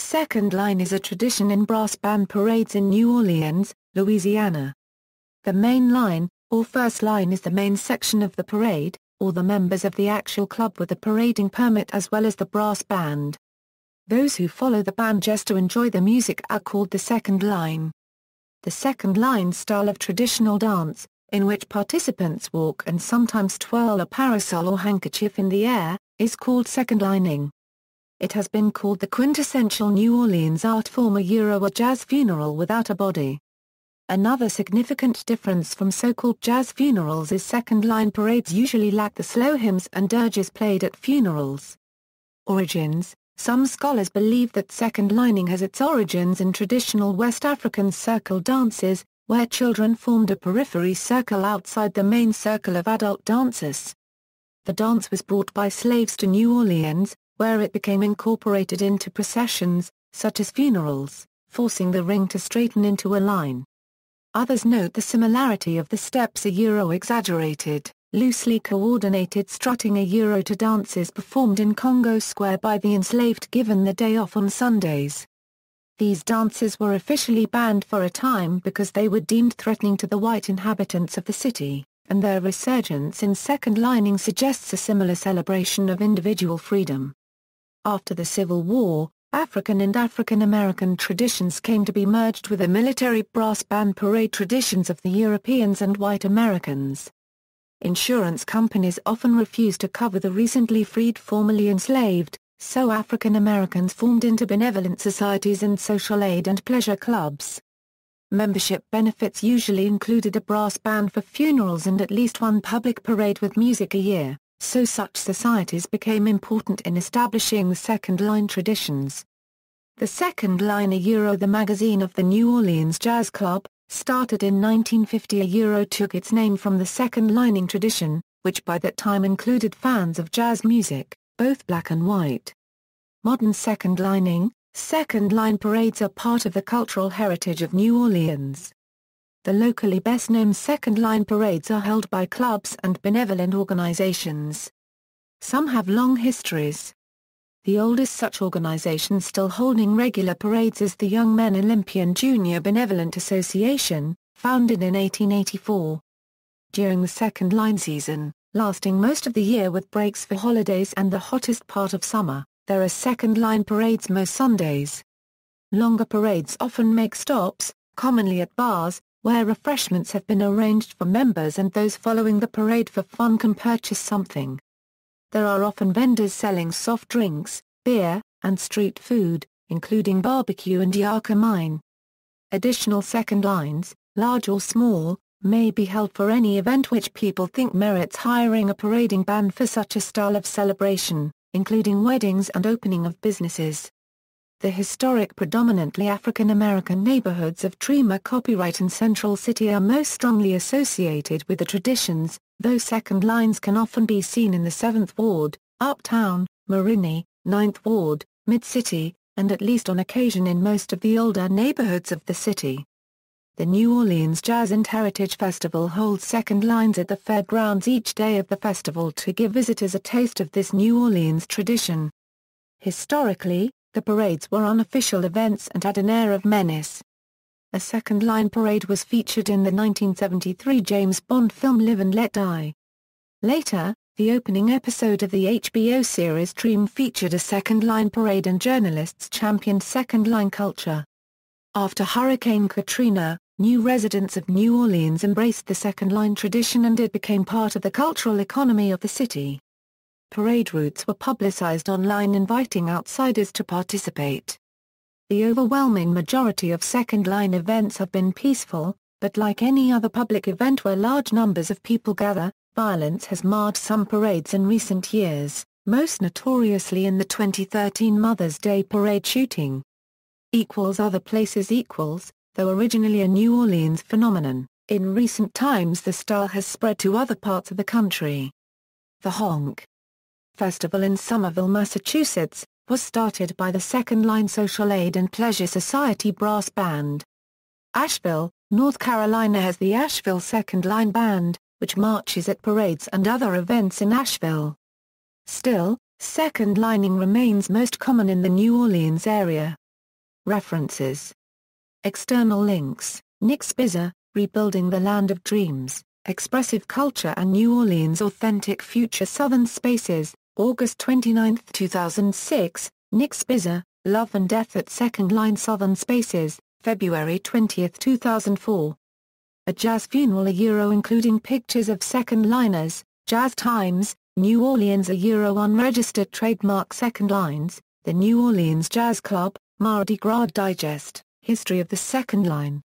second line is a tradition in brass band parades in New Orleans, Louisiana. The main line, or first line, is the main section of the parade, or the members of the actual club with the parading permit as well as the brass band. Those who follow the band just to enjoy the music are called the second line. The second line style of traditional dance, in which participants walk and sometimes twirl a parasol or handkerchief in the air, is called second lining. It has been called the quintessential New Orleans art form, a jazz funeral without a body. Another significant difference from so-called jazz funerals is second-line parades usually lack the slow hymns and dirges played at funerals. Origins: some scholars believe that second lining has its origins in traditional West African circle dances, where children formed a periphery circle outside the main circle of adult dancers. The dance was brought by slaves to New Orleans, where it became incorporated into processions, such as funerals, forcing the ring to straighten into a line. Others note the similarity of the steps exaggerated, loosely coordinated strutting to dances performed in Congo Square by the enslaved given the day off on Sundays. These dances were officially banned for a time because they were deemed threatening to the white inhabitants of the city, and their resurgence in second lining suggests a similar celebration of individual freedom. After the Civil War, African and African American traditions came to be merged with the military brass band parade traditions of the Europeans and white Americans. Insurance companies often refused to cover the recently freed formerly enslaved, so African Americans formed into benevolent societies and social aid and pleasure clubs. Membership benefits usually included a brass band for funerals and at least one public parade with music a year, so such societies became important in establishing the second line traditions. The second line, the magazine of the New Orleans Jazz Club, started in 1950. Took its name from the second lining tradition, which by that time included fans of jazz music, both black and white. Modern second line parades are part of the cultural heritage of New Orleans. The locally best-known second-line parades are held by clubs and benevolent organizations. Some have long histories. The oldest such organization still holding regular parades is the Young Men Olympian Junior Benevolent Association, founded in 1884. During the second-line season, lasting most of the year with breaks for holidays and the hottest part of summer, there are second-line parades most Sundays. Longer parades often make stops, commonly at bars, where refreshments have been arranged for members and those following the parade for fun can purchase something. There are often vendors selling soft drinks, beer, and street food, including barbecue and yucca mine. Additional second lines, large or small, may be held for any event which people think merits hiring a parading band for such a style of celebration, including weddings and opening of businesses. The historic predominantly African American neighborhoods of Trema Copyright and Central City are most strongly associated with the traditions, though second lines can often be seen in the 7th Ward, Uptown, Marigny, 9th Ward, Mid-City, and at least on occasion in most of the older neighborhoods of the city. The New Orleans Jazz and Heritage Festival holds second lines at the fairgrounds each day of the festival to give visitors a taste of this New Orleans tradition. Historically, the parades were unofficial events and had an air of menace. A second-line parade was featured in the 1973 James Bond film Live and Let Die. Later, the opening episode of the HBO series Dream featured a second-line parade and journalists championed second-line culture. After Hurricane Katrina, new residents of New Orleans embraced the second-line tradition and it became part of the cultural economy of the city. Parade routes were publicized online inviting outsiders to participate. The overwhelming majority of second-line events have been peaceful, but like any other public event where large numbers of people gather, violence has marred some parades in recent years, most notoriously in the 2013 Mother's Day parade shooting. Other places though originally a New Orleans phenomenon, in recent times the style has spread to other parts of the country. The Honk Festival in Somerville, Massachusetts, was started by the Second Line Social Aid and Pleasure Society Brass Band. Asheville, North Carolina has the Asheville Second Line Band, which marches at parades and other events in Asheville. Still, second lining remains most common in the New Orleans area. References. External links: Nick Spizzer, Rebuilding the Land of Dreams, Expressive Culture and New Orleans Authentic Future Southern Spaces, August 29, 2006, Nick Spizzer, Love and Death at Second Line Southern Spaces, February 20, 2004. A Jazz Funeral including pictures of second liners, Jazz Times, New Orleans unregistered trademark second lines, the New Orleans Jazz Club, Mardi Gras Digest, History of the Second Line.